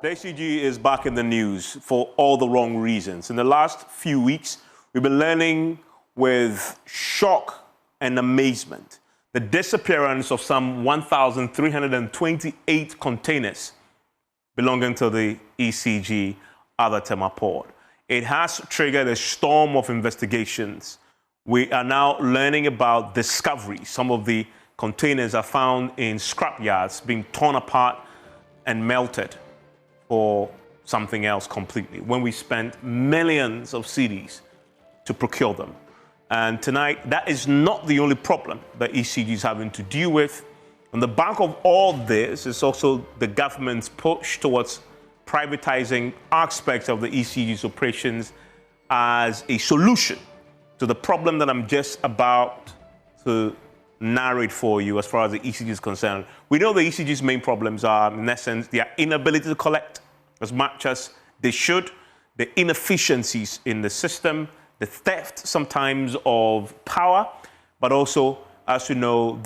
The ECG is back in the news for all the wrong reasons. In the last few weeks, we've been learning with shock and amazement the disappearance of some 1,328 containers belonging to the ECG at the Tema port. It has triggered a storm of investigations. We are now learning about discoveries. Some of the containers are found in scrap yards being torn apart and melted for something else completely, when we spent millions of cedis to procure them. And tonight, that is not the only problem that ECG is having to deal with. On the back of all this is also the government's push towards privatizing aspects of the ECG's operations as a solution to the problem that I'm just about to narrate for you as far as the ECG is concerned. We know the ECG's main problems are, in essence, their inability to collect as much as they should, the inefficiencies in the system, the theft sometimes of power, but also, as you know,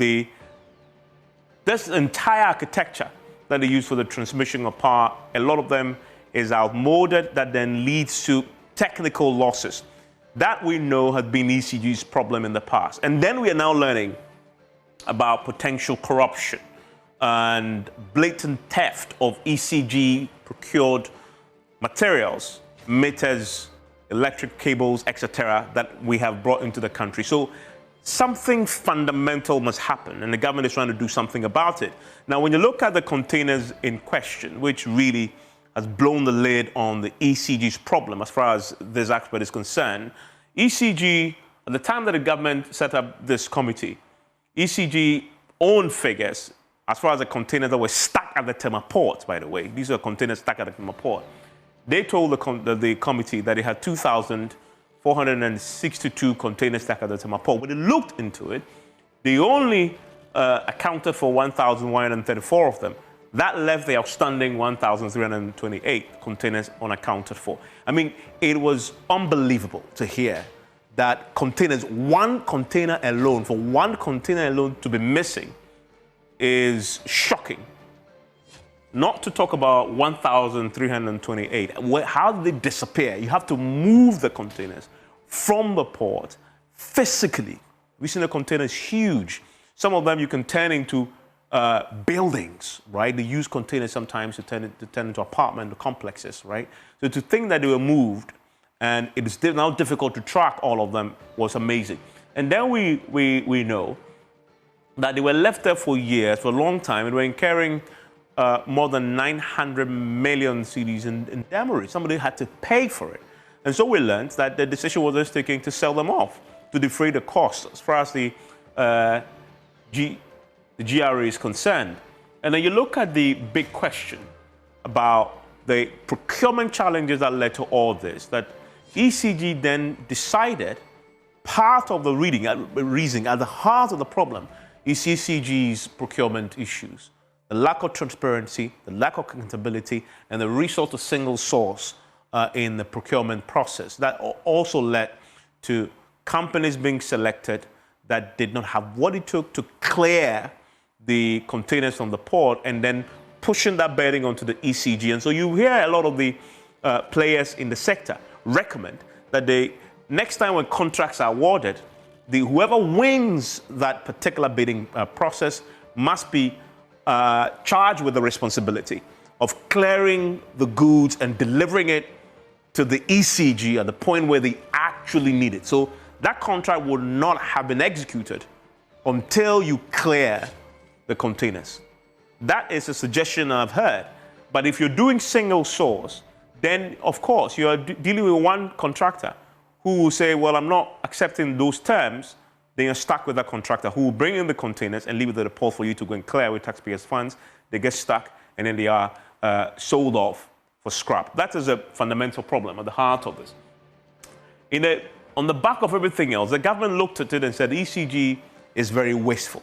this entire architecture that they use for the transmission of power, a lot of them is outmoded, that then leads to technical losses. That we know has been ECG's problem in the past. And then we are now learning about potential corruption and blatant theft of ECG procured materials, meters, electric cables, etc., that we have brought into the country. So something fundamental must happen, and the government is trying to do something about it. Now, when you look at the containers in question, which really has blown the lid on the ECG's problem as far as this aspect is concerned, ECG, at the time that the government set up this committee, ECG own figures, as far as the containers that were stuck at the Tema port, by the way, these are containers stuck at the Tema port, they told the committee that they had 2,462 containers stuck at the Tema port. When they looked into it, they only accounted for 1,134 of them. That left the outstanding 1,328 containers unaccounted for. I mean, it was unbelievable to hear that containers, one container alone, for one container alone to be missing is shocking. Not to talk about 1,328. How did they disappear? You have to move the containers from the port physically. We've seen the containers huge. Some of them you can turn into buildings, right? They use containers sometimes to turn into apartment complexes, right? So to think that they were moved and it is now difficult to track all of them was amazing. And then we know that they were left there for years, for a long time, and were incurring more than 900 million cedis in demurrage. Somebody had to pay for it. And so we learned that the decision was just taken to sell them off, to defray the cost as far as the GRA is concerned. And then you look at the big question about the procurement challenges that led to all this, that ECG then decided part of the reasoning at the heart of the problem is ECG's procurement issues. The lack of transparency, the lack of accountability, and the resort to single source in the procurement process. That also led to companies being selected that did not have what it took to clear the containers from the port and then pushing that burden onto the ECG. And so you hear a lot of the players in the sector recommend that next time when contracts are awarded, whoever wins that particular bidding process must be charged with the responsibility of clearing the goods and delivering it to the ECG at the point where they actually need it. So that contract would not have been executed until you clear the containers. That is a suggestion I've heard. But if you're doing single source, then of course you're dealing with one contractor who will say, well, I'm not accepting those terms. Then you're stuck with that contractor who will bring in the containers and leave it at the port for you to go and clear with taxpayers' funds. They get stuck and then they are sold off for scrap. That is a fundamental problem at the heart of this. On the back of everything else, the government looked at it and said ECG is very wasteful.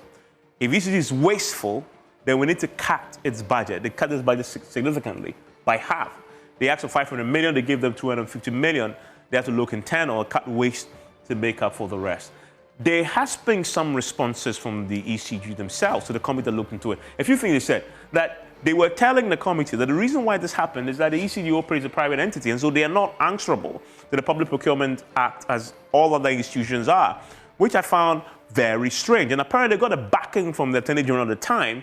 If ECG is wasteful, then we need to cut its budget. They cut its budget significantly, by half. They asked for 500 million, they gave them 250 million. They have to look internal or cut waste to make up for the rest. There has been some responses from the ECG themselves to the committee that looked into it. A few things they said, that they were telling the committee that the reason why this happened is that the ECG operates a private entity, and so they are not answerable to the Public Procurement Act as all other institutions are, which I found very strange. And apparently they got a backing from the Attorney General at the time,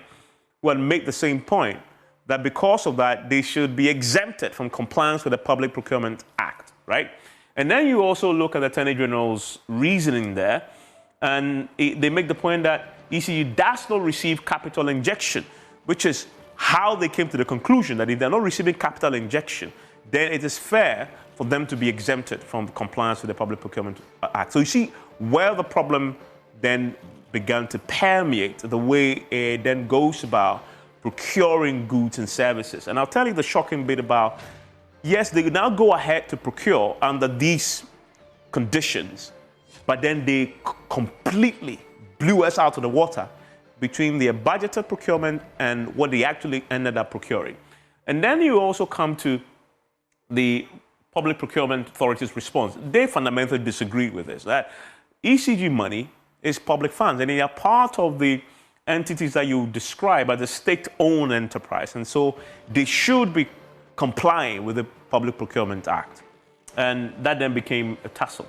who had made the same point, that because of that, they should be exempted from compliance with the Public Procurement Act, right? And then you also look at the Attorney General's reasoning there, and they make the point that ECG does not receive capital injection, which is how they came to the conclusion that if they're not receiving capital injection, then it is fair for them to be exempted from compliance with the Public Procurement Act. So you see where the problem then began to permeate the way it then goes about procuring goods and services. And I'll tell you the shocking bit about, yes, they now go ahead to procure under these conditions, but then they completely blew us out of the water between their budgeted procurement and what they actually ended up procuring. And then you also come to the Public Procurement Authority's response. They fundamentally disagree with this, that ECG money is public funds, and they are part of the entities that you describe as a state-owned enterprise, and so they should be complying with the Public Procurement Act. And that then became a tussle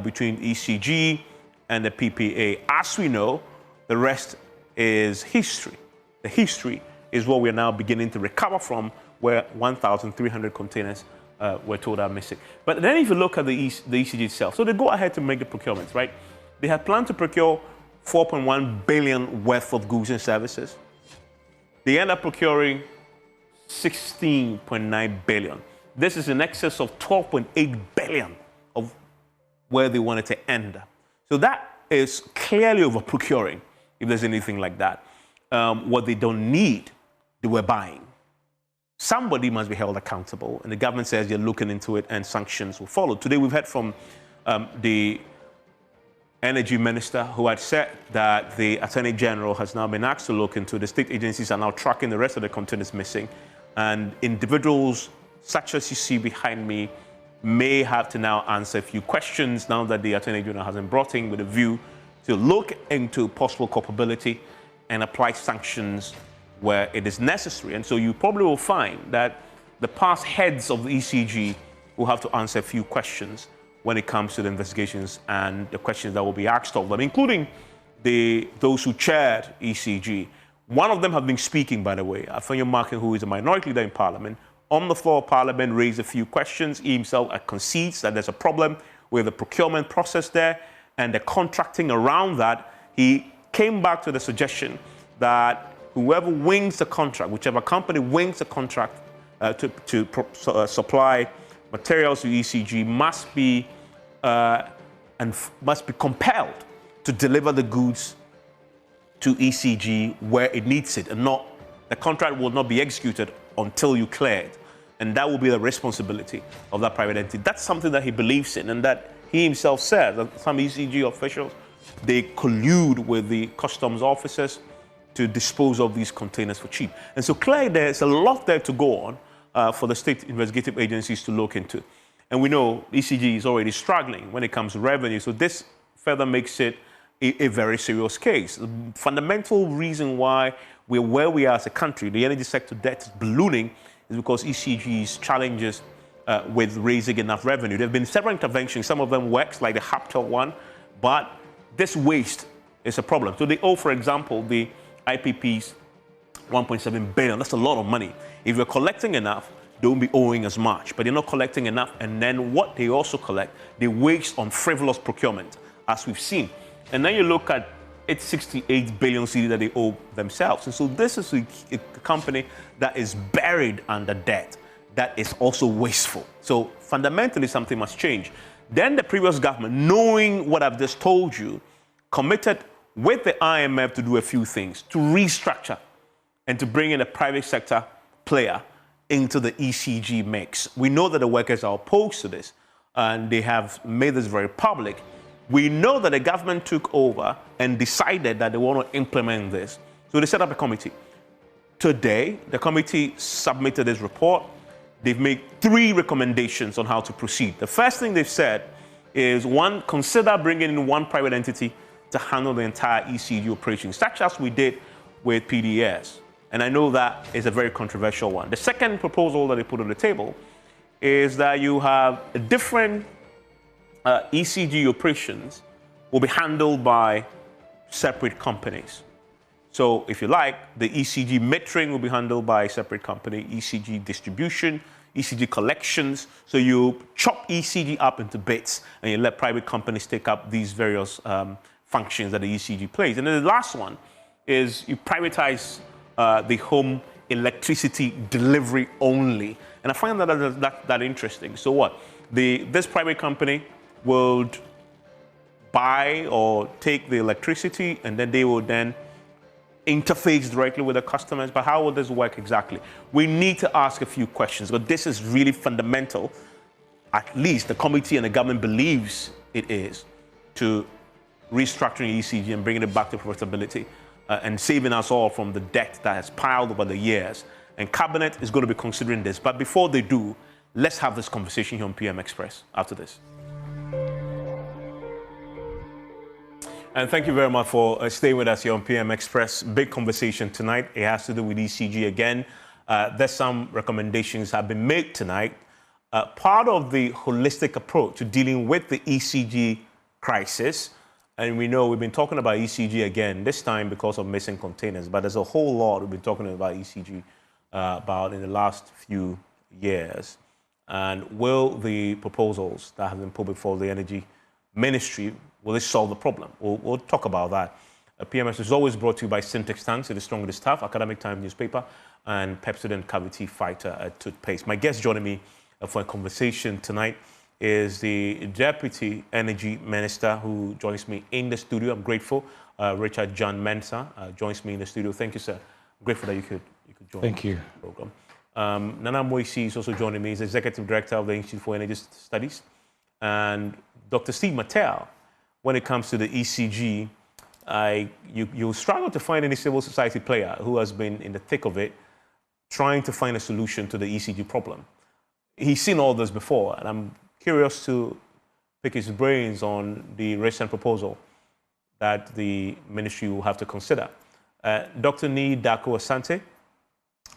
between ECG and the PPA. As we know, the rest is history. The history is what we're now beginning to recover from, where 1,300 containers were told are missing. But then if you look at the ECG itself, so they go ahead to make the procurements, right? They had planned to procure 4.1 billion worth of goods and services. They end up procuring 16.9 billion. This is in excess of 12.8 billion of where they wanted to end up. So that is clearly over procuring, if there's anything like that. What they don't need, they were buying. Somebody must be held accountable, and the government says they're looking into it and sanctions will follow. Today we've heard from the Energy Minister, who had said that the Attorney General has now been asked to look into. The state agencies are now tracking the rest of the containers missing, and individuals such as you see behind me may have to now answer a few questions now that the Attorney General hasn't brought in, with a view to look into possible culpability and apply sanctions where it is necessary. And so you probably will find that the past heads of the ECG will have to answer a few questions when it comes to the investigations and the questions that will be asked of them, including those who chaired ECG. One of them have been speaking, by the way, Afonyo Markin, who is a minority leader in Parliament, on the floor of Parliament, raised a few questions. He himself concedes that there's a problem with the procurement process there and the contracting around that. He came back to the suggestion that whoever wins the contract, whichever company wins the contract to supply materials to ECG, must be compelled to deliver the goods to ECG where it needs it, and not the contract will not be executed until you clear it. And that will be the responsibility of that private entity. That's something that he believes in, and that he himself said that some ECG officials, they collude with the customs officers to dispose of these containers for cheap. And so clearly there's a lot there to go on for the state investigative agencies to look into. And we know ECG is already struggling when it comes to revenue, so this further makes it a very serious case. The fundamental reason why we're where we are as a country, the energy sector debt is ballooning, is because ECG's challenges with raising enough revenue. There have been several interventions, some of them works, like the Haptel one, but this waste is a problem. So they owe, for example, the IPPs 1.7 billion. That's a lot of money. If you're collecting enough, they won't be owing as much, but they're not collecting enough. And then what they also collect, they waste on frivolous procurement, as we've seen. And then you look at it's 68 billion CD that they owe themselves. And so this is a company that is buried under debt, that is also wasteful. So fundamentally, something must change. Then the previous government, knowing what I've just told you, committed with the IMF to do a few things, to restructure and to bring in a private sector player into the ECG mix. We know that the workers are opposed to this, and they have made this very public. We know that the government took over and decided that they want to implement this. So they set up a committee. Today, the committee submitted this report. They've made 3 recommendations on how to proceed. The first thing they've said is, 1, consider bringing in one private entity to handle the entire ECG operation, such as we did with PDS. And I know that is a very controversial one. The second proposal that they put on the table is that you have different ECG operations will be handled by separate companies. So if you like, the ECG metering will be handled by a separate company, ECG distribution, ECG collections. So you chop ECG up into bits and you let private companies take up these various functions that the ECG plays. And then the last one is you privatize the home electricity delivery only. And I find that interesting. So what? This private company would buy or take the electricity, and then they will then interface directly with the customers. But how will this work exactly? We need to ask a few questions, but this is really fundamental. At least the committee and the government believes it is, to restructuring ECG and bringing it back to profitability and saving us all from the debt that has piled over the years. And Cabinet is going to be considering this. But before they do, let's have this conversation here on PM Express after this. And thank you very much for staying with us here on PM Express. Big conversation tonight. It has to do with ECG again. There's some recommendations have been made tonight. Part of the holistic approach to dealing with the ECG crisis, and we know we've been talking about ECG again, this time because of missing containers, but there's a whole lot we've been talking about ECG about in the last few years. And will the proposals that have been put before the Energy Ministry, will this solve the problem? We'll talk about that. PMS is always brought to you by Syntex Tanks, it is strong with the staff, Academic Times newspaper, and Pepsodent Cavity Fighter toothpaste. My guest joining me for a conversation tonight is the Deputy Energy Minister who joins me in the studio. I'm grateful. Richard John Mensah joins me in the studio. Thank you, sir. I'm grateful that you could join Thank you. the program. Nana Moisi is also joining me. He's Executive Director of the Institute for Energy Studies. And Dr. Steve Mattel, when it comes to the ECG, you struggle to find any civil society player who has been in the thick of it, trying to find a solution to the ECG problem. He's seen all this before, and I'm curious to pick his brains on the recent proposal that the ministry will have to consider. Dr. Nii Darko Asante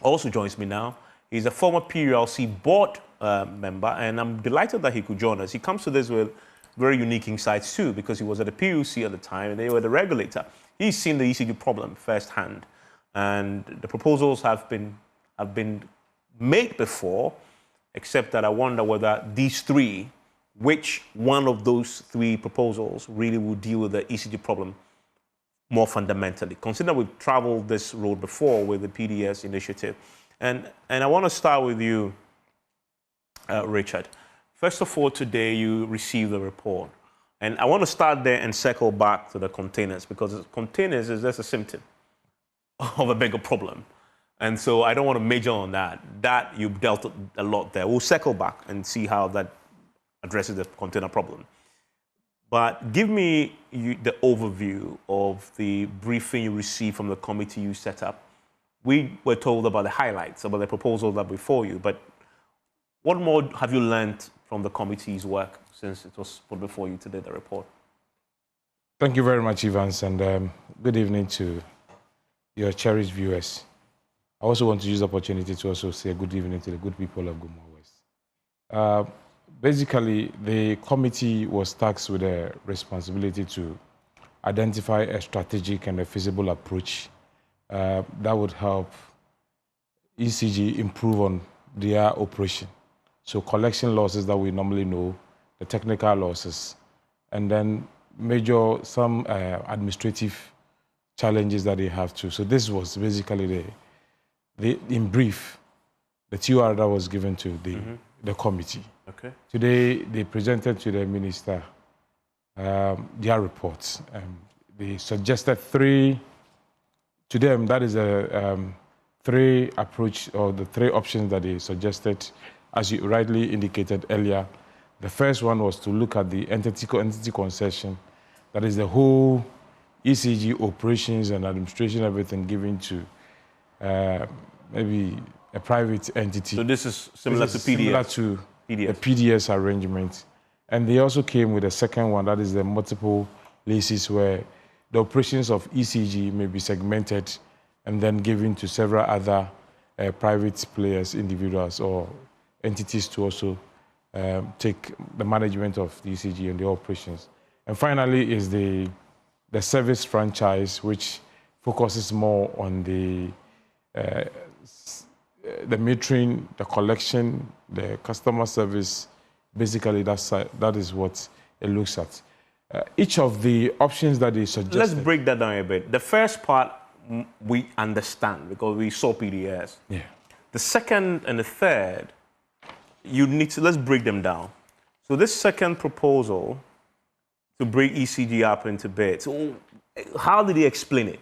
also joins me now. He's a former PULC board member, and I'm delighted that he could join us. He comes to this with very unique insights too, because he was at the PUC at the time and they were the regulator. He's seen the ECG problem firsthand, and the proposals have been made before, except that I wonder whether these three, which one of those three proposals really will deal with the ECG problem more fundamentally. Consider we've traveled this road before with the PDS initiative. And I want to start with you, Richard. First of all, today you received the report. And I want to start there and circle back to the containers, because containers is just a symptom of a bigger problem. And so I don't want to major on that. That you've dealt a lot there. We'll circle back and see how that addresses the container problem. But give me the overview of the briefing you received from the committee you set up. We were told about the highlights, about the proposal that before you, but what more have you learned from the committee's work since it was put before you today, the report? Thank you very much, Evans, and good evening to your cherished viewers. I also want to use the opportunity to also say good evening to the good people of Gummo West. Basically, the committee was tasked with a responsibility to identify a strategic and a feasible approach that would help ECG improve on their operation. So collection losses that we normally know, the technical losses, and then major some administrative challenges that they have too. So this was basically in brief, the TUR that was given to the committee. Okay. Today, they presented to the minister their reports. They suggested three, to them, that is three approach, or the three options that they suggested, as you rightly indicated earlier. The first one was to look at the entity concession, that is the whole ECG operations and administration, everything given to maybe a private entity. So this is similar to PDS? Similar to the PDS arrangement. And they also came with a second one, that is the multiple leases, where the operations of ECG may be segmented and then given to several other private players, individuals, or entities to also take the management of the ECG and the operations. And finally is the service franchise, which focuses more on the metering, the collection, the customer service. Basically, that is what it looks at. Each of the options that they suggested. Let's break that down a bit. The first part we understand because we saw PDS. Yeah. The second and the third, let's break them down. So this second proposal to break ECG up into bits, how did he explain it?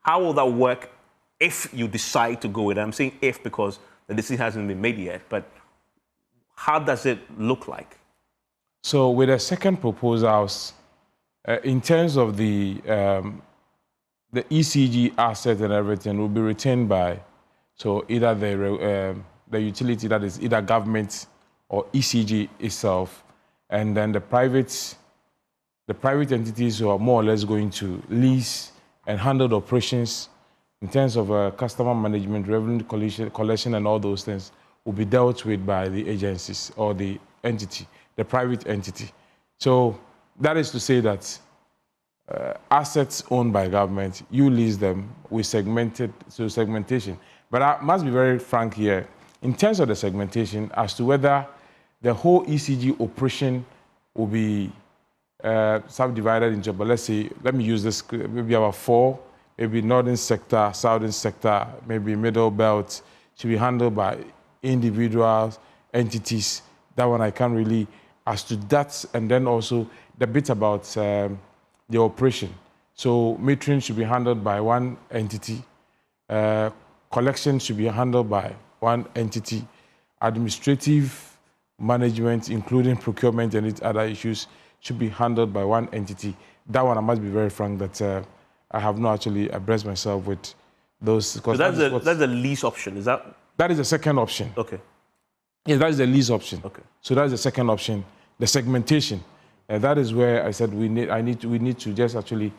How will that work if you decide to go with it? I'm saying if because the decision hasn't been made yet, but how does it look like? So with the second proposals, in terms of the ECG asset and everything will be retained by, so either the utility, that is either government or ECG itself, and then the private entities who are more or less going to lease and handle the operations in terms of customer management, revenue collection, and all those things will be dealt with by the agencies or the entity, the private entity. So that is to say that assets owned by government, you lease them, we segmented, so segmentation. But I must be very frank here, in terms of the segmentation, as to whether the whole ECG operation will be subdivided into, but let's me use this, maybe about 4, maybe northern sector, southern sector, maybe middle belt, should be handled by individuals, entities. That one I can't really, as to that, and then also the bit about the operation. So metering should be handled by one entity, collection should be handled by one entity, administrative management, including procurement and its other issues, should be handled by one entity. That one, I must be very frank that I have not actually abreast myself with those. So that's the lease option, is that? That is the second option. Okay. Yes, that is the lease option. Okay. So that is the second option. The segmentation, that is where I said we need to just actually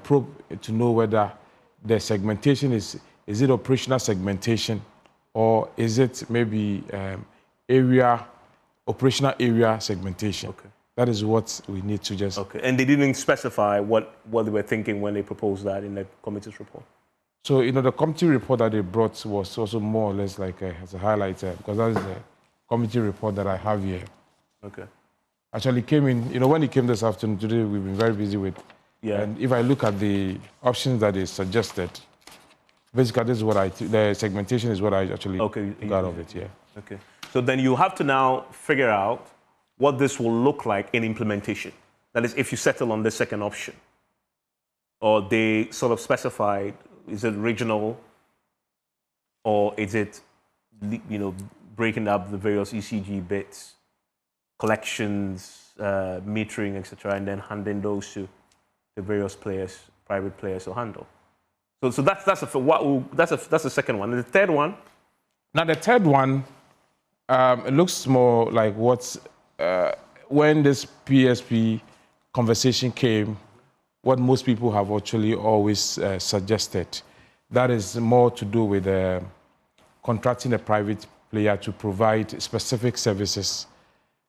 probe to know whether the segmentation is it operational segmentation, or is it maybe operational area segmentation. Okay. That is what we need to just... Okay, and they didn't specify what they were thinking when they proposed that in the committee's report? So, the committee report that they brought was also more or less like as a highlight, because that is the committee report that I have here. Okay. Actually came in, when it came this afternoon, today we've been very busy with. Yeah. And if I look at the options that they suggested, basically this is what the segmentation is what I actually got of it, yeah. Okay. So then you have to now figure out what this will look like in implementation. That is, if you settle on the second option, or they sort of specified, is it regional, or is it, breaking up the various ECG bits, collections, metering, etc., and then handing those to the various players, private players to handle. So that's the second one. And the third one. Now the third one, it looks more like what's when this PSP conversation came, what most people have actually always suggested. That is more to do with contracting a private player to provide specific services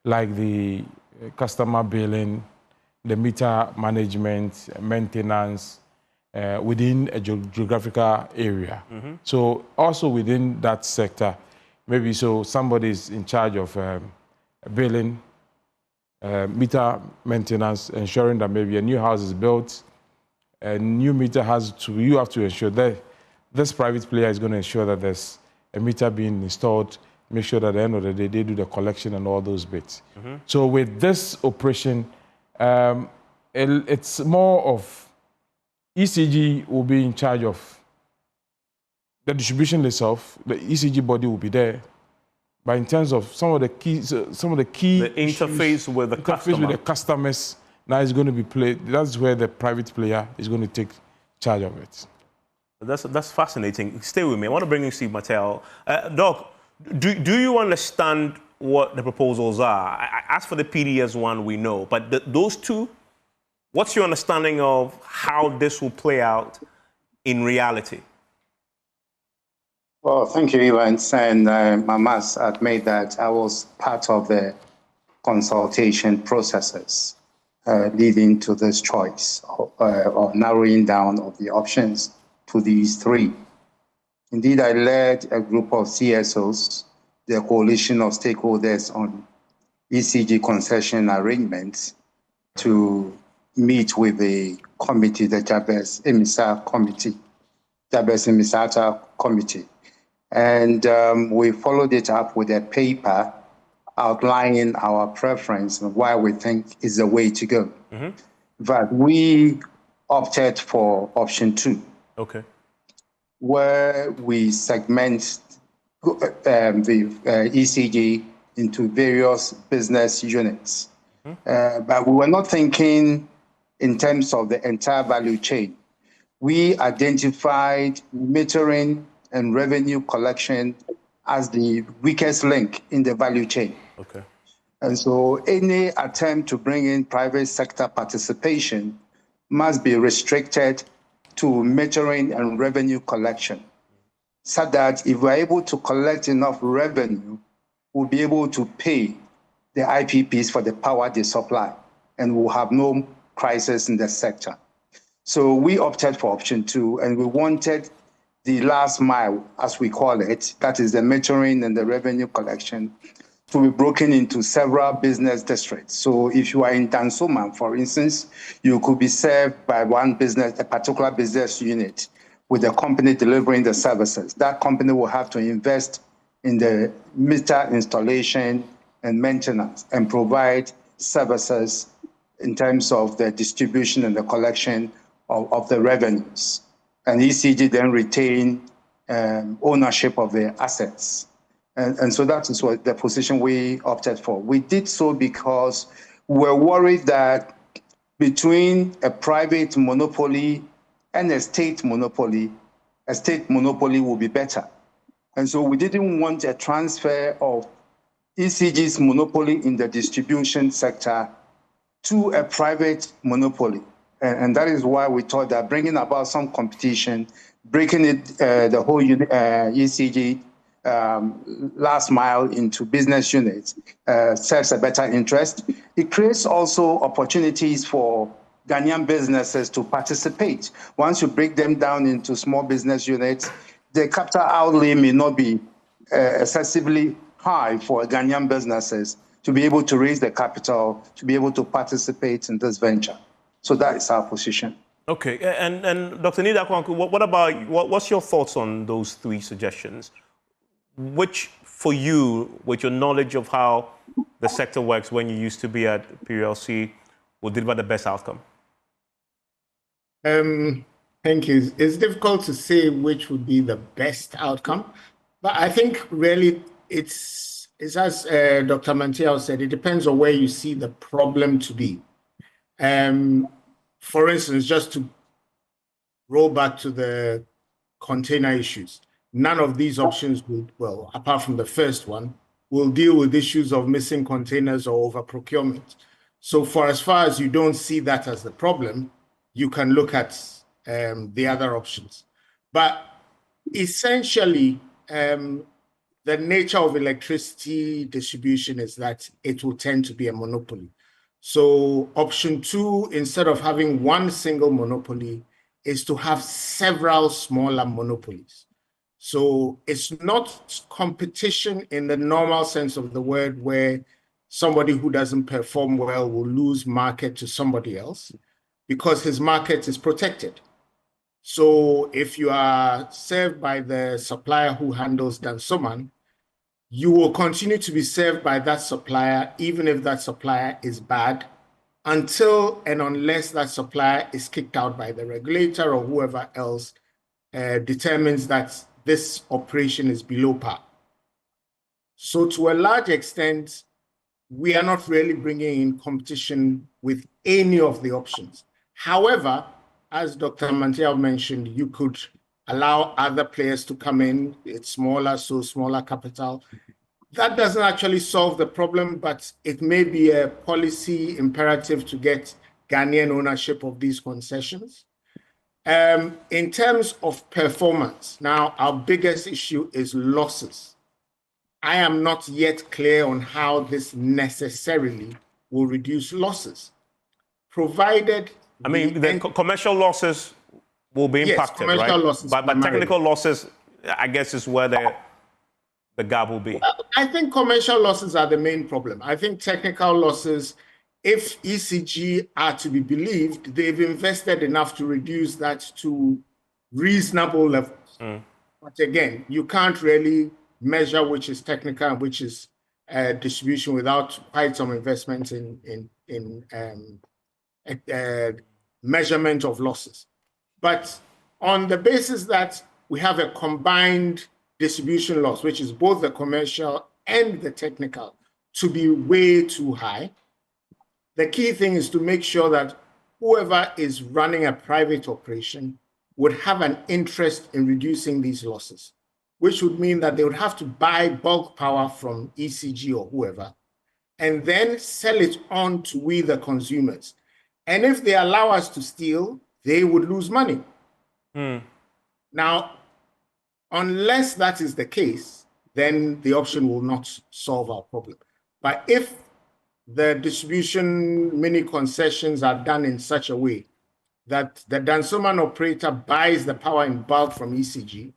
like the customer billing, the meter management, maintenance within a geographical area. Mm-hmm. So also within that sector, maybe so somebody is in charge of billing, meter maintenance, ensuring that maybe a new house is built, a new meter you have to ensure that this private player is going to ensure that there's a meter being installed, make sure that at the end of the day they do the collection and all those bits. Mm-hmm. So with this operation, it's more of ECG will be in charge of the distribution itself. The ECG body will be there. But in terms of some of the key the interface with the customer. With the customers now is going to be played. That's where the private player is going to take charge of it. That's fascinating. Stay with me. I want to bring in Steve Mattel. Doc, do you understand what the proposals are? As for the PDS one, we know, but those two, what's your understanding of how this will play out in reality? Well, thank you, Evans. And I must admit that I was part of the consultation processes leading to this choice of narrowing down of the options to these three. Indeed, I led a group of CSOs, the coalition of stakeholders on ECG concession arrangements, to meet with the committee, the Jabez Emisata Committee. And we followed it up with a paper outlining our preference and why we think is the way to go. But we opted for option 2. Okay. Where we segment the ECG into various business units. But we were not thinking in terms of the entire value chain. We identified metering and revenue collection as the weakest link in the value chain. Okay. And so any attempt to bring in private sector participation must be restricted to metering and revenue collection, so that if we're able to collect enough revenue, we'll be able to pay the IPPs for the power they supply, and we'll have no crisis in the sector. So we opted for option 2, and we wanted the last mile, as we call it, that is the metering and the revenue collection, to be broken into several business districts. So if you are in Dansoman, for instance, you could be served by a particular business unit with a company delivering the services. That company will have to invest in the meter installation and maintenance and provide services in terms of the distribution and the collection of the revenues. And ECG then retain ownership of the assets. And so that is what the position we opted for. We did so because we're worried that between a private monopoly and a state monopoly will be better. And so we didn't want a transfer of ECG's monopoly in the distribution sector to a private monopoly. And that is why we thought that bringing about some competition, breaking it, the whole ECG last mile into business units serves a better interest. It creates also opportunities for Ghanaian businesses to participate. Once you break them down into small business units, the capital outlay may not be excessively high for Ghanaian businesses to be able to raise the capital, to be able to participate in this venture. So that is our position. Okay, and Dr. Nida Kwaku, what's your thoughts on those 3 suggestions? Which, for you, with your knowledge of how the sector works when you used to be at PLC, will deliver the best outcome? Thank you. It's difficult to say which would be the best outcome, but I think really it's as Dr. Mantiao said, it depends on where you see the problem to be. For instance, just to roll back to the container issues, none of these options would, well, apart from the first one, will deal with issues of missing containers or over procurement. So for as far as you don't see that as the problem, you can look at the other options. But essentially, the nature of electricity distribution is that it will tend to be a monopoly. So option 2, instead of having one single monopoly, is to have several smaller monopolies. So it's not competition in the normal sense of the word, where somebody who doesn't perform well will lose market to somebody else because his market is protected. So if you are served by the supplier who handles Dansoman, you will continue to be served by that supplier, even if that supplier is bad, until and unless that supplier is kicked out by the regulator or whoever else determines that this operation is below par. So to a large extent, we are not really bringing in competition with any of the options. However, as Dr. Mantiao mentioned, you could allow other players to come in. It's smaller, so smaller capital. That doesn't actually solve the problem, but it may be a policy imperative to get Ghanaian ownership of these concessions. In terms of performance, now our biggest issue is losses. I am not yet clear on how this necessarily will reduce losses, provided I mean, the commercial losses will be impacted, commercial right? losses But primarily. technical losses, I guess, is where the gap will be. I think commercial losses are the main problem. I think technical losses, if ECG are to be believed, they've invested enough to reduce that to reasonable levels. But again, you can't really measure which is technical and which is distribution without quite some investment in measurement of losses. But on the basis that we have a combined distribution loss, which is both the commercial and the technical, to be way too high, the key thing is to make sure that whoever is running a private operation would have an interest in reducing these losses, which would mean that they would have to buy bulk power from ECG or whoever, and then sell it on to we, the consumers. And if they allow us to steal, they would lose money. Now, unless that is the case, then the option will not solve our problem. But if the distribution mini concessions are done in such a way that the Dansoman operator buys the power in bulk from ECG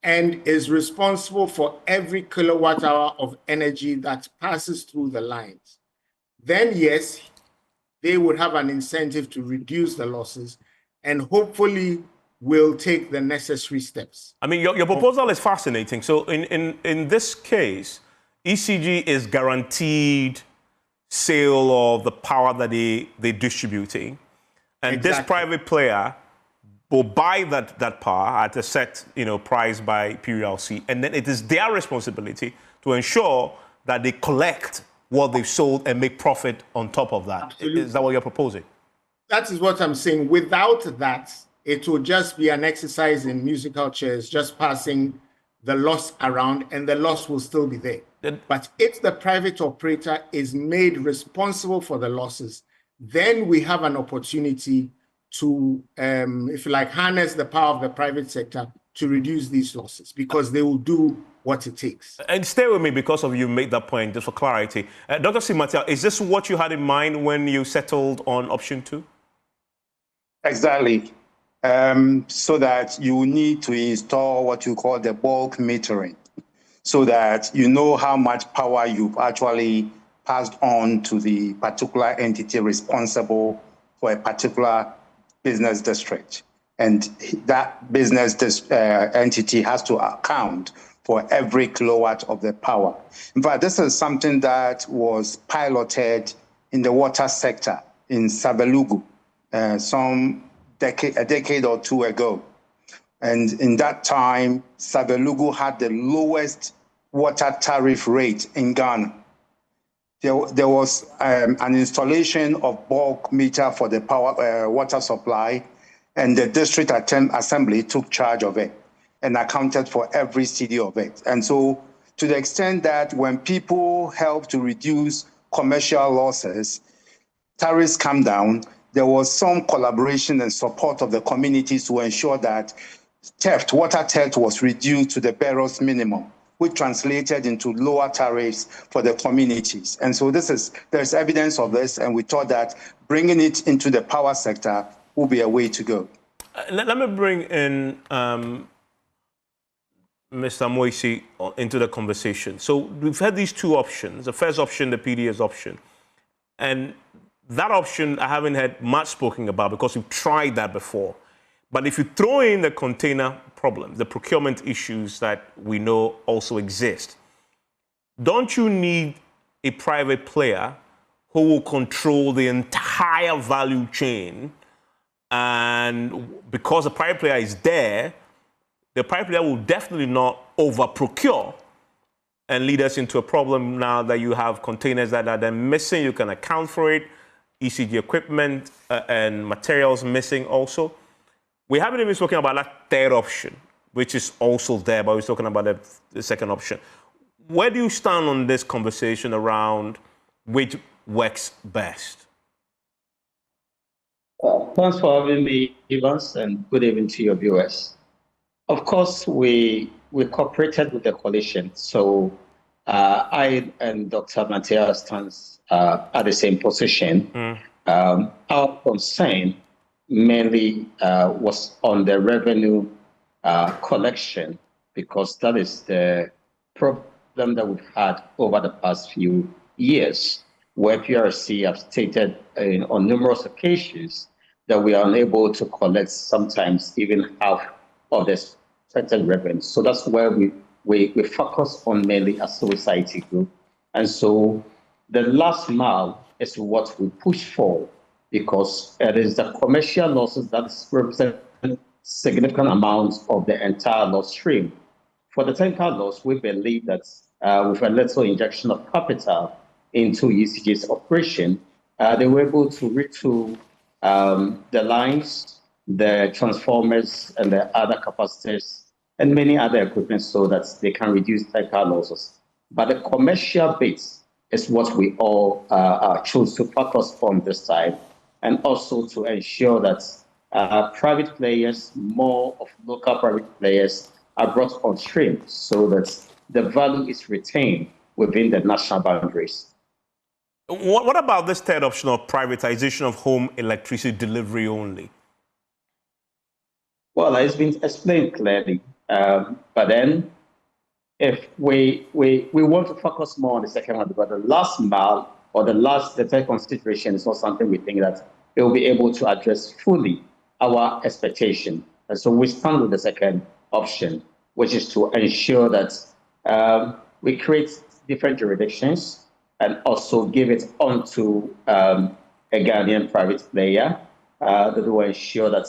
and is responsible for every kilowatt hour of energy that passes through the lines, then yes, they would have an incentive to reduce the losses and hopefully will take the necessary steps. I mean, your proposal is fascinating. So in this case, ECG is guaranteed sale of the power that they're distributing. And Exactly. this private player will buy that power at a set price by PULC. And then it is their responsibility to ensure that they collect what they've sold and make profit on top of that. Absolutely. Is that what you're proposing? That is what I'm saying. Without that, it will just be an exercise in musical chairs, just passing the loss around, and the loss will still be there. But if the private operator is made responsible for the losses, then we have an opportunity to, if you like, harness the power of the private sector to reduce these losses, because they will do what it takes. And stay with me because of you made that point, just for clarity. Dr. Simatia, is this what you had in mind when you settled on option 2? Exactly. So that you need to install what you call the bulk metering, so that you know how much power you've actually passed on to the particular entity responsible for a particular business district. And that business entity has to account for every kilowatt of the power. In fact, this is something that was piloted in the water sector in Savelugu a decade or two ago. And in that time, Savelugu had the lowest water tariff rate in Ghana. There was an installation of bulk meter for the power water supply, and the district assembly took charge of it and accounted for every cedi of it. And so, to the extent that when people help to reduce commercial losses, tariffs come down, there was some collaboration and support of the communities to ensure that water theft was reduced to the barest minimum, which translated into lower tariffs for the communities. And so there's evidence of this, and we thought that bringing it into the power sector will be a way to go. Let me bring in Mr. Moisi into the conversation. So we've had these two options. The first option, the PDS option. And that option I haven't heard much spoken about because we've tried that before. But if you throw in the container problem, the procurement issues that we know also exist, don't you need a private player who will control the entire value chain? And because the private player is there, the private player will definitely not over-procure and lead us into a problem now that you have containers that are then missing. You can account for it. ECG equipment and materials missing also. We haven't even spoken about that third option, which is also there, but we're talking about the second option. Where do you stand on this conversation around which works best? Thanks for having me, Evans, and good evening to your viewers. Of course, we cooperated with the coalition. So I and Dr. Matthias stands at the same position. Our concern mainly was on the revenue collection, because that is the problem that we've had over the past few years, where PRC have stated on numerous occasions that we are unable to collect sometimes even half of the expected revenue. So that's where we focus on mainly as a society group. And so the last mile is what we push for, because it is the commercial losses that represent significant amounts of the entire loss stream. For the technical loss, we believe that with a little injection of capital into ECG's operation, they were able to retool the lines, the transformers, and the other capacitors, and many other equipment so that they can reduce technical losses. But the commercial bits is what we all choose to focus on this time, and also to ensure that private players, more of local private players, are brought on stream so that the value is retained within the national boundaries. What about this third option of privatization of home electricity delivery only? Well, it's been explained clearly, but then if we want to focus more on the second one, but the last mile or the third consideration is not something we think that it will be able to address fully our expectation. And so we stand with the second option, which is to ensure that we create different jurisdictions and also give it onto a Ghanaian private player that will ensure that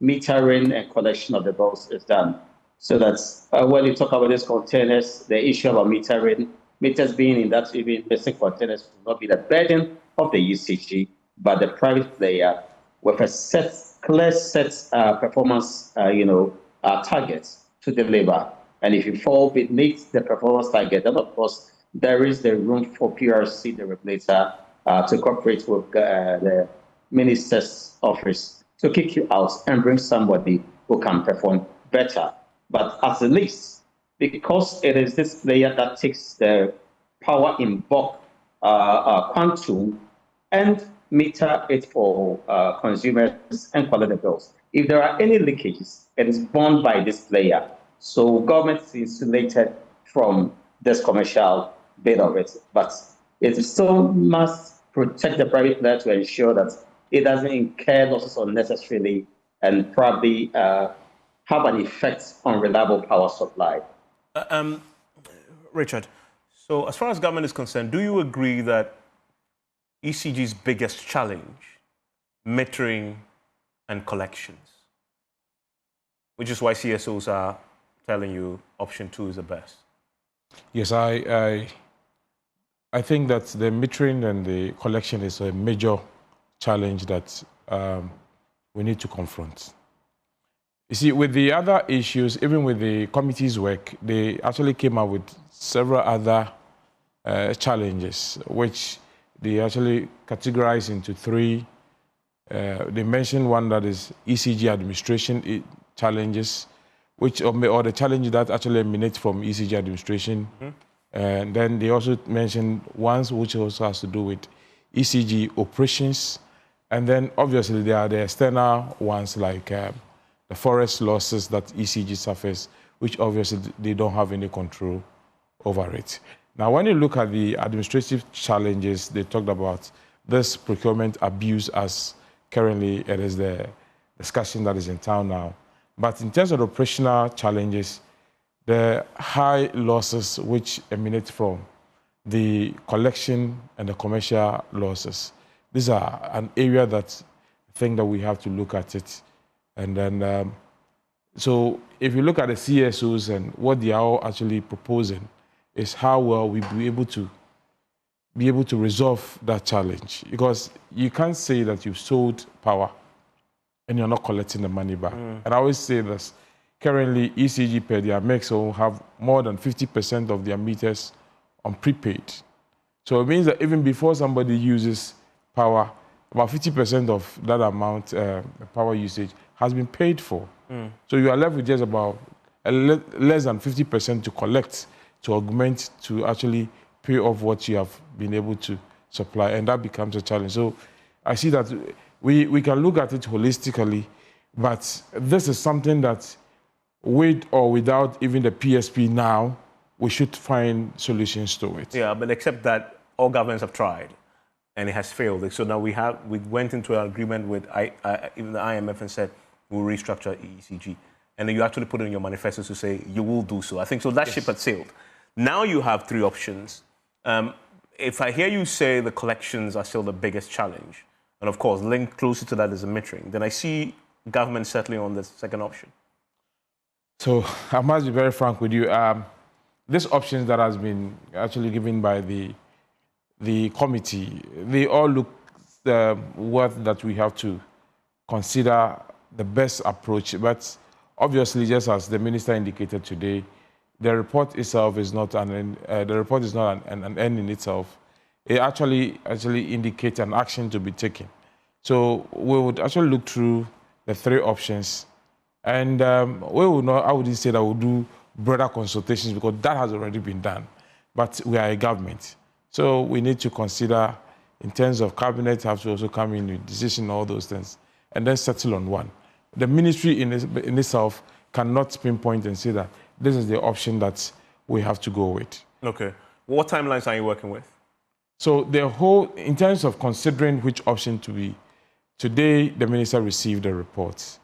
metering and collection of the bills is done. So that when you talk about these containers, the issue about meters being in that even basic containers will not be the burden of the ECG, but the private player with a clear set performance targets to deliver. And if you fall beneath the performance target, then of course there is the room for PRC, the regulator, to cooperate with the minister's office to kick you out and bring somebody who can perform better. But at the least, because it is this player that takes the power in bulk quantum and meter it for consumers and collect the bills. If there are any leakages, it is borne by this player. So government is insulated from this commercial bit of it, but it still must protect the private player to ensure that it doesn't incur losses unnecessarily and probably have an effect on reliable power supply. Richard, so as far as government is concerned, do you agree that ECG's biggest challenge, metering and collections, which is why CSOs are telling you option 2 is the best? Yes, I think that the metering and the collection is a major challenge that we need to confront. You see, with the other issues, even with the committee's work, they actually came up with several other challenges, which they actually categorize into 3. They mentioned one that is ECG administration challenges, or the challenges that actually emanate from ECG administration. And then they also mentioned ones which also has to do with ECG operations. And then obviously there are the external ones like the forest losses that ECG suffers, which obviously they don't have any control over it. Now, when you look at the administrative challenges, they talked about this procurement abuse as currently it is the discussion that is in town now. But in terms of the operational challenges, the high losses which emanate from the collection and the commercial losses, these are an area that I think that we have to look at it. And then, so if you look at the CSOs and what they are all actually proposing, is how well we be able to resolve that challenge. Because you can't say that you've sold power and you're not collecting the money back. And I always say this, currently ECG per their mix will have more than 50% of their meters on prepaid. So it means that even before somebody uses power, about 50% of that amount, power usage, has been paid for. So you are left with just about less than 50% to collect, to augment, to actually pay off what you have been able to supply, and that becomes a challenge. So I see that we can look at it holistically, but this is something that, with or without even the PSP now, we should find solutions to it. Yeah, but except that all governments have tried, and it has failed. So now we went into an agreement with even the IMF and said we'll restructure ECG, and then you actually put it in your manifesto to say you will do so. I think so. That ship had sailed. Now you have three options. If I hear you say the collections are still the biggest challenge, and of course linked closer to that is the metering, then I see government settling on the second option. So I must be very frank with you. These options that has been actually given by the committee, they all look worth that we have to consider the best approach. But obviously, just as the minister indicated today, the report itself is not an end in itself. It actually indicates an action to be taken. So we would actually look through the three options, and we will not. I wouldn't say that we'll do broader consultations because that has already been done. But we are a government, so we need to consider, in terms of cabinet, have to also come in with decision, all those things, and then settle on one. The ministry in itself cannot pinpoint and say that this is the option that we have to go with. Okay. What timelines are you working with? So the whole, in terms of considering which option to be, today the minister received the report.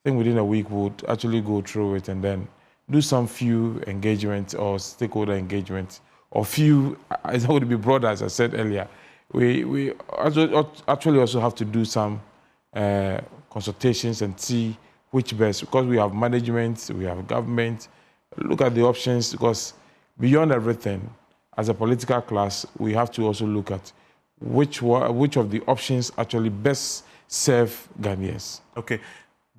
I think within a week we'll actually go through it and then do some few engagement or stakeholder engagement, or few, it's not going to be broad, as I said earlier. We actually also have to do some consultations and see which best, because we have management, we have government, look at the options, because beyond everything, as a political class, we have to also look at which of the options actually best serve Ghanaians. Okay.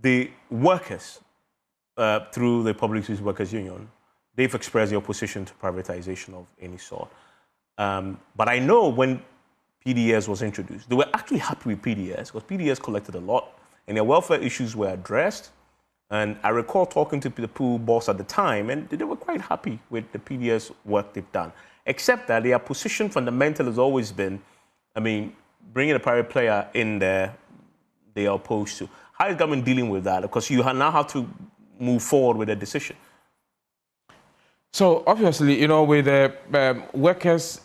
The workers, through the Public Service Workers Union, they've expressed their opposition to privatization of any sort. But I know when PDS was introduced, they were actually happy with PDS because PDS collected a lot and their welfare issues were addressed. And I recall talking to the pool boss at the time, and they were quite happy with the PDS work they've done. Except that their position fundamental has always been, I mean, bringing a private player in there, they are opposed to. How is government dealing with that? Because you now have to move forward with a decision. So obviously, you know, with the workers,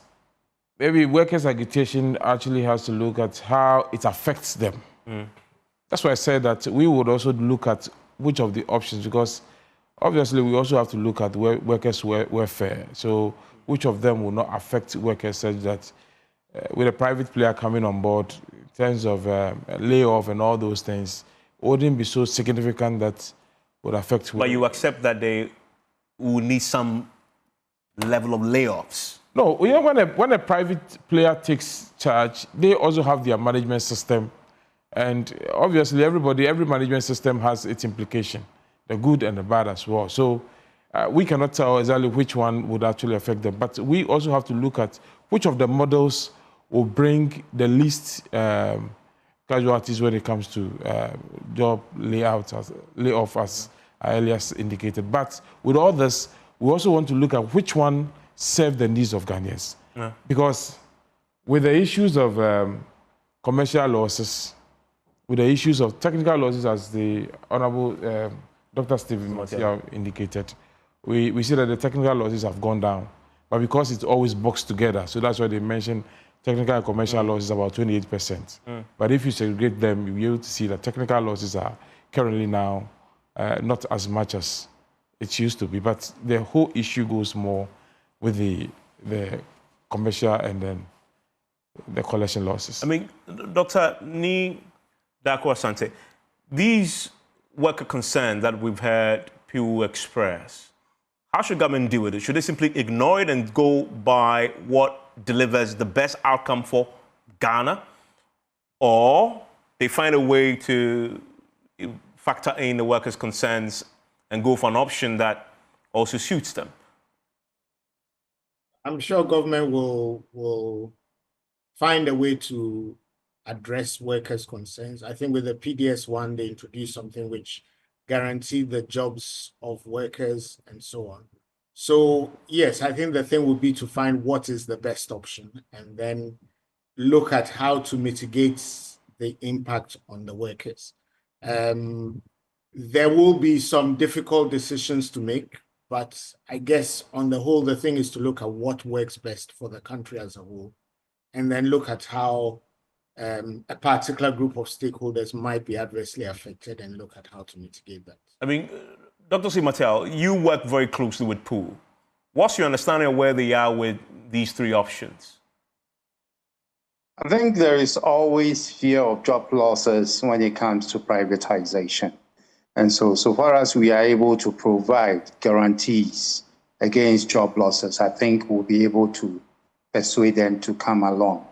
maybe workers' agitation actually has to look at how it affects them. That's why I said that we would also look at which of the options, because obviously we also have to look at workers' welfare. So which of them will not affect workers such that with a private player coming on board, in terms of layoff and all those things, wouldn't be so significant that would affect. But you accept that they will need some level of layoffs? No, you know, when a private player takes charge, they also have their management system. And obviously every management system has its implication, the good and the bad as well. So we cannot tell exactly which one would actually affect them. But we also have to look at which of the models will bring the least casualties when it comes to job layoff, as I earlier indicated. But with all this, we also want to look at which one serve the needs of Ghanaians. Yeah. Because with the issues of commercial losses, with the issues of technical losses, as the Honorable Dr. Stephen Martial indicated, we see that the technical losses have gone down. But because it's always boxed together, so that's why they mentioned technical and commercial losses about 28%. But if you segregate them, you'll be able to see that technical losses are currently now not as much as it used to be. But the whole issue goes more with the commercial and then the collection losses. I mean, Dr. Ni Dako Asante, these worker concerns that we've heard people express, how should government deal with it? Should they simply ignore it and go by what delivers the best outcome for Ghana? Or they find a way to factor in the workers' concerns and go for an option that also suits them? I'm sure government will find a way to address workers' concerns. I think with the PDS one, they introduced something which guaranteed the jobs of workers and so on. So yes, I think the thing would be to find what is the best option and then look at how to mitigate the impact on the workers. There will be some difficult decisions to make, but I guess on the whole, the thing is to look at what works best for the country as a whole, and then look at how a particular group of stakeholders might be adversely affected and look at how to mitigate that. I mean, Dr. Simatel, you work very closely with POO. What's your understanding of where they are with these three options? I think there is always fear of job losses when it comes to privatization. And so far as we are able to provide guarantees against job losses, I think we'll be able to persuade them to come along.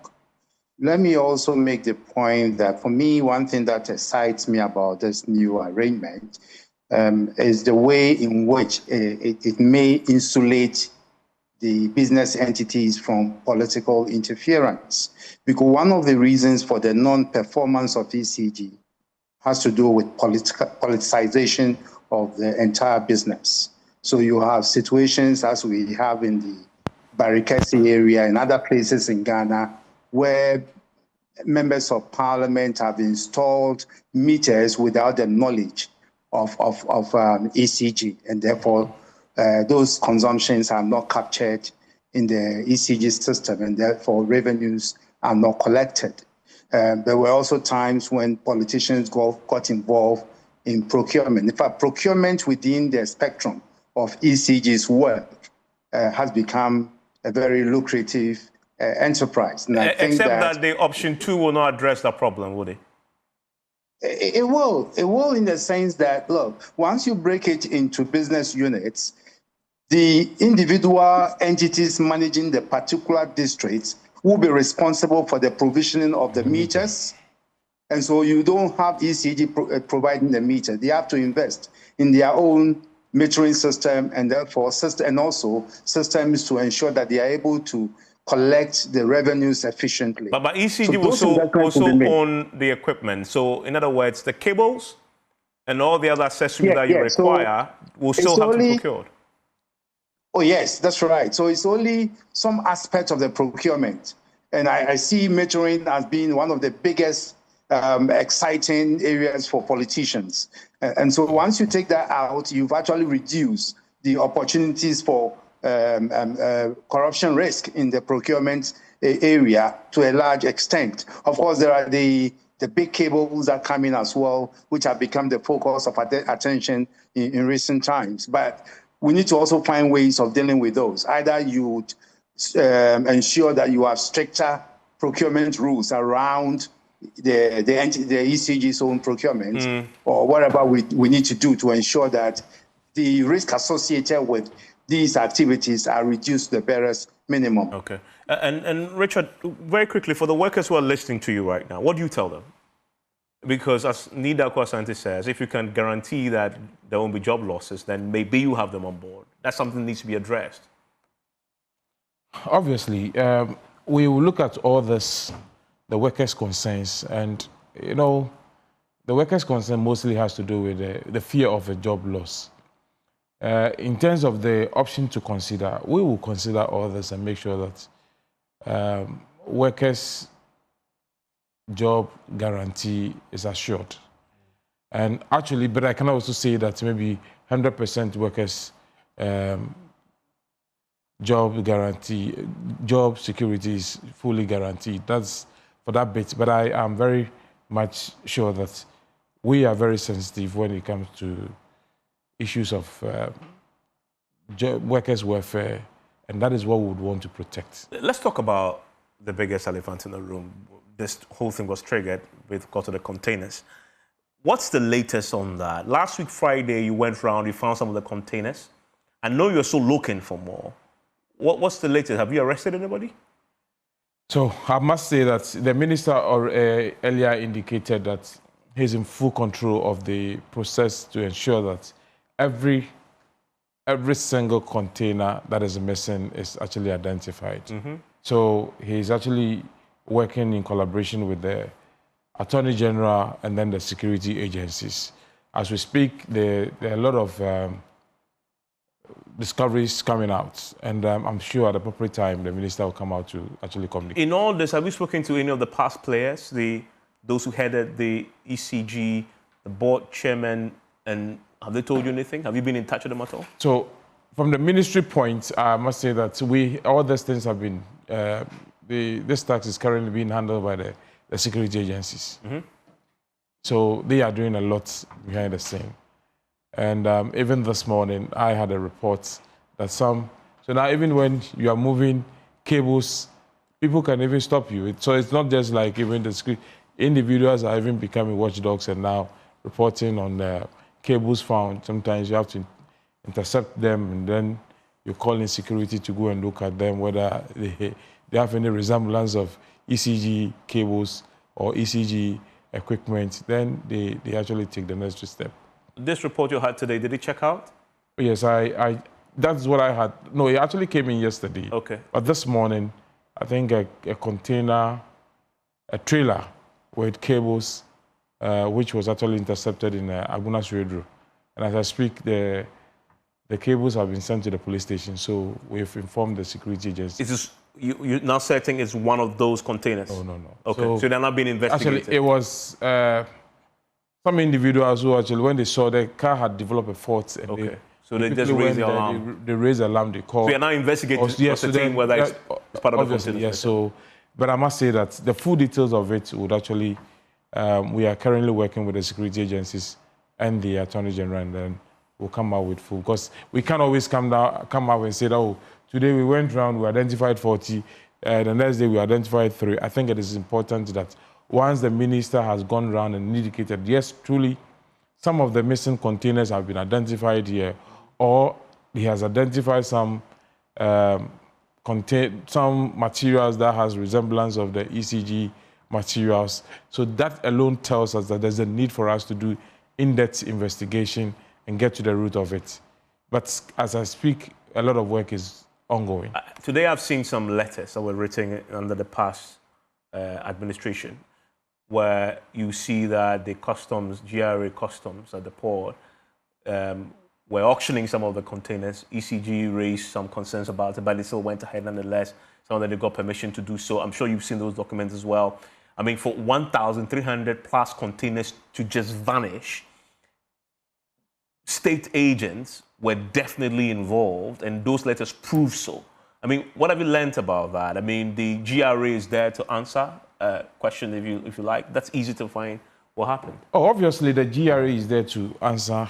Let me also make the point that for me, one thing that excites me about this new arrangement is the way in which it may insulate the business entities from political interference. Because one of the reasons for the non-performance of ECG has to do with politicization of the entire business. So you have situations as we have in the Barikesi area and other places in Ghana where members of parliament have installed meters without the knowledge of ECG, and therefore those consumptions are not captured in the ECG system, and therefore revenues are not collected. There were also times when politicians got involved in procurement. In fact, procurement within the spectrum of ECG's work has become a very lucrative enterprise. And I think Except that the option 2 will not address that problem, would it? It will. It will in the sense that, look, once you break it into business units, the individual entities managing the particular districts will be responsible for the provisioning of the meters. And so you don't have ECG providing the meter. They have to invest in their own metering system and therefore and also systems to ensure that they are able to collect the revenues efficiently. But ECG will also own the equipment. So in other words, the cables and all the other accessories that you require will still have to be procured. Oh, yes, that's right. So it's only some aspect of the procurement. And I see metering as being one of the biggest exciting areas for politicians. And so once you take that out, you've actually reduced the opportunities for corruption risk in the procurement area to a large extent. Of course, there are the big cables that come in as well, which have become the focus of attention in recent times. But we need to also find ways of dealing with those. Either you would ensure that you have stricter procurement rules around the ECG's own procurement, or whatever we need to do to ensure that the risk associated with these activities are reduced to the barest minimum. Okay. And Richard, very quickly, for the workers who are listening to you right now, what do you tell them? Because as Nida Kwasanti says, if you can guarantee that there won't be job losses, then maybe you have them on board. That's something that needs to be addressed. Obviously, we will look at all this, the workers' concerns, and, you know, the workers' concern mostly has to do with the fear of a job loss. In terms of the option to consider, we will consider all this and make sure that workers' job guarantee is assured. And actually, but I can also say that maybe 100% workers' job guarantee, job security is fully guaranteed. That's for that bit. But I am very much sure that we are very sensitive when it comes to issues of workers' welfare, and that is what we would want to protect. Let's talk about the biggest elephant in the room. This whole thing was triggered with regard to the containers. What's the latest on that? Last week, Friday, you went around, you found some of the containers. I know you're still looking for more. What's the latest? Have you arrested anybody? So I must say that the minister earlier indicated that he's in full control of the process to ensure that every single container that is missing is actually identified. So he's actually working in collaboration with the Attorney General, and then the security agencies. As we speak, there are a lot of discoveries coming out, and I'm sure at the appropriate time the minister will come out to actually communicate. In all this, have you spoken to any of the past players, those who headed the ECG, the board chairman, and have they told you anything? Have you been in touch with them at all? So, from the ministry point, I must say that all these things have been, this tax is currently being handled by the security agencies. Mm-hmm. So they are doing a lot behind the scene. And even this morning, I had a report that so now even when you are moving cables, people can even stop you. So it's not just like even the security, individuals are even becoming watchdogs and now reporting on cables found. Sometimes you have to intercept them, and then you call in security to go and look at them, whether they have any resemblance of ECG cables or ECG equipment. Then they actually take the necessary step. This report you had today, did it check out? Yes, that's what I had. No, it actually came in yesterday. Okay. But this morning, I think a container, a trailer with cables, which was actually intercepted in Agunas Rodro. And as I speak, the cables have been sent to the police station, so we've informed the security agency. You're now certain it's one of those containers? No. Okay, so they're not being investigated? Actually, it was some individuals who actually, when they saw the car had developed a fault, and so they just raised the alarm. They raised the alarm, they called. So you're now investigating whether it's part of the container? Yes, so, but I must say that the full details of it would actually, we are currently working with the security agencies and the Attorney General, and then we'll come out with full, because we can't always come out and say that, oh, today we went around, we identified 40, the next day we identified 3. I think it is important that once the minister has gone around and indicated, yes, truly, some of the missing containers have been identified here, or he has identified some materials that has resemblance of the ECG materials. So that alone tells us that there's a need for us to do in-depth investigation and get to the root of it. But as I speak, a lot of work is ongoing. Today I've seen some letters that were written under the past administration, where you see that the GRA customs at the port were auctioning some of the containers. ECG raised some concerns about it, but they still went ahead nonetheless. Some of them, they got permission to do so. I'm sure you've seen those documents as well. I mean, for 1,300 plus containers to just vanish, state agents were definitely involved, and those letters prove so. I mean, what have you learned about that? I mean, the GRA is there to answer question if you like. That's easy to find what happened. Oh, obviously the GRA is there to answer.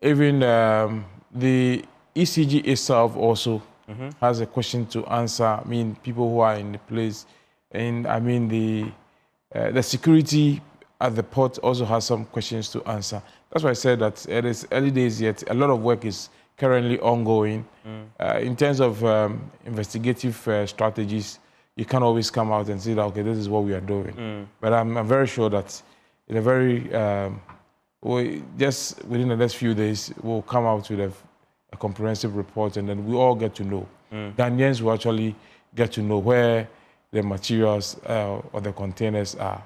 Even the ECG itself also has a question to answer. I mean, people who are in the place, and I mean the security at the port also has some questions to answer. That's why I said that it is early days yet. A lot of work is currently ongoing. In terms of investigative strategies, you can't always come out and say that, okay, this is what we are doing. But I'm very sure that in a very, just within the next few days, we'll come out with a comprehensive report, and then we all get to know. Ghanaians will actually get to know where the materials or the containers are.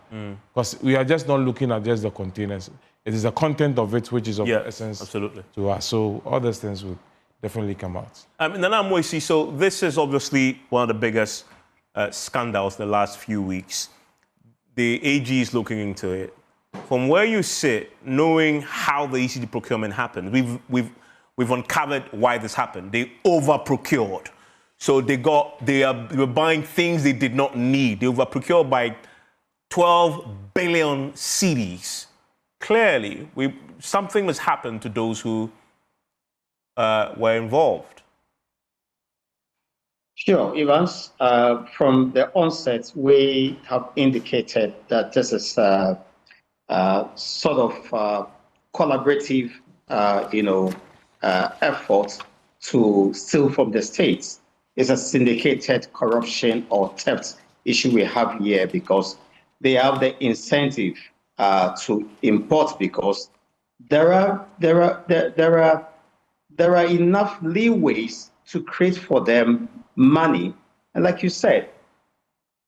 Because we are just not looking at just the containers. It is the content of it which is of essence to us. So all those things will definitely come out. Nana Moisi, so this is obviously one of the biggest scandals the last few weeks. The AG is looking into it. From where you sit, knowing how the ECG procurement happened, we've uncovered why this happened. They over-procured. So they were buying things they did not need. They over-procured by 12 billion cedis. Clearly, something must happen to those who were involved. Sure, Evans. From the onset, we have indicated that this is sort of collaborative, effort to steal from the states. It's a syndicated corruption or theft issue we have here, because they have the incentive to import, because there are enough leeways to create for them money. And like you said,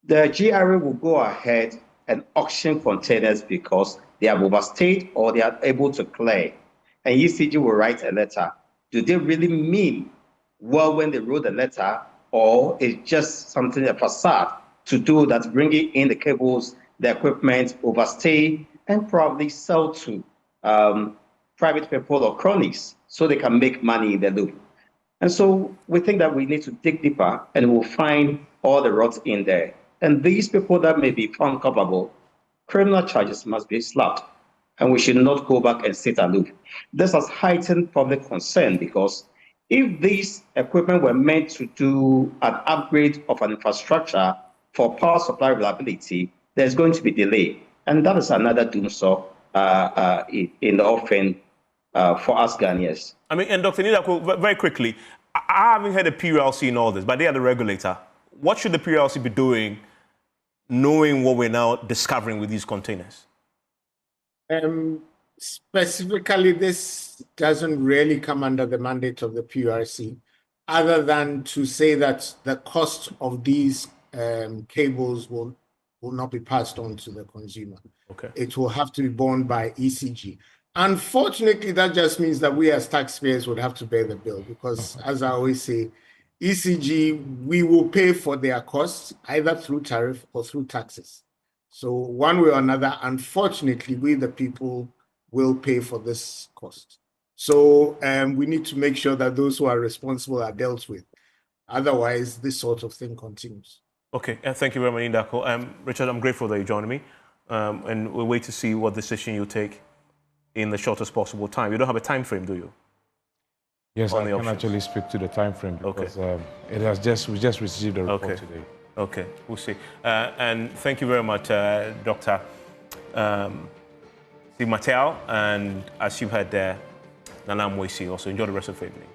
the GRA will go ahead and auction containers because they have overstayed or they are able to clear. And ECG will write a letter. Do they really mean well when they wrote the letter, or it's just something, a facade to do that, bringing in the cables, the equipment, overstay, and probably sell to private people or cronies so they can make money in the loop? And so we think that we need to dig deeper and we'll find all the rots in there. And these people that may be found culpable, criminal charges must be slapped. And we should not go back and sit aloof. This has heightened public concern because if these equipment were meant to do an upgrade of an infrastructure for power supply reliability, there's going to be delay. And that is another doomsaw in the offing for us Ghanaians. I mean, and Dr. Nidako, very quickly, I haven't heard the PULC in all this, but they are the regulator. What should the PULC be doing, knowing what we're now discovering with these containers? Specifically, this doesn't really come under the mandate of the PURC, other than to say that the cost of these cables will not be passed on to the consumer. Okay. It will have to be borne by ECG. Unfortunately, that just means that we as taxpayers would have to bear the bill because, as I always say, ECG, we will pay for their costs either through tariff or through taxes. So one way or another, unfortunately, we the people will pay for this cost. So we need to make sure that those who are responsible are dealt with. Otherwise, this sort of thing continues. Okay, thank you very much, Ndako. Richard, I'm grateful that you joined me, and we'll wait to see what decision you take in the shortest possible time. You don't have a time frame, do you? Yes, I can actually speak to the time frame because we just received a report today. Okay, we'll see. And thank you very much, Dr. Steve Mattel, and as you heard there, Nana Moisi. Also, enjoy the rest of the evening.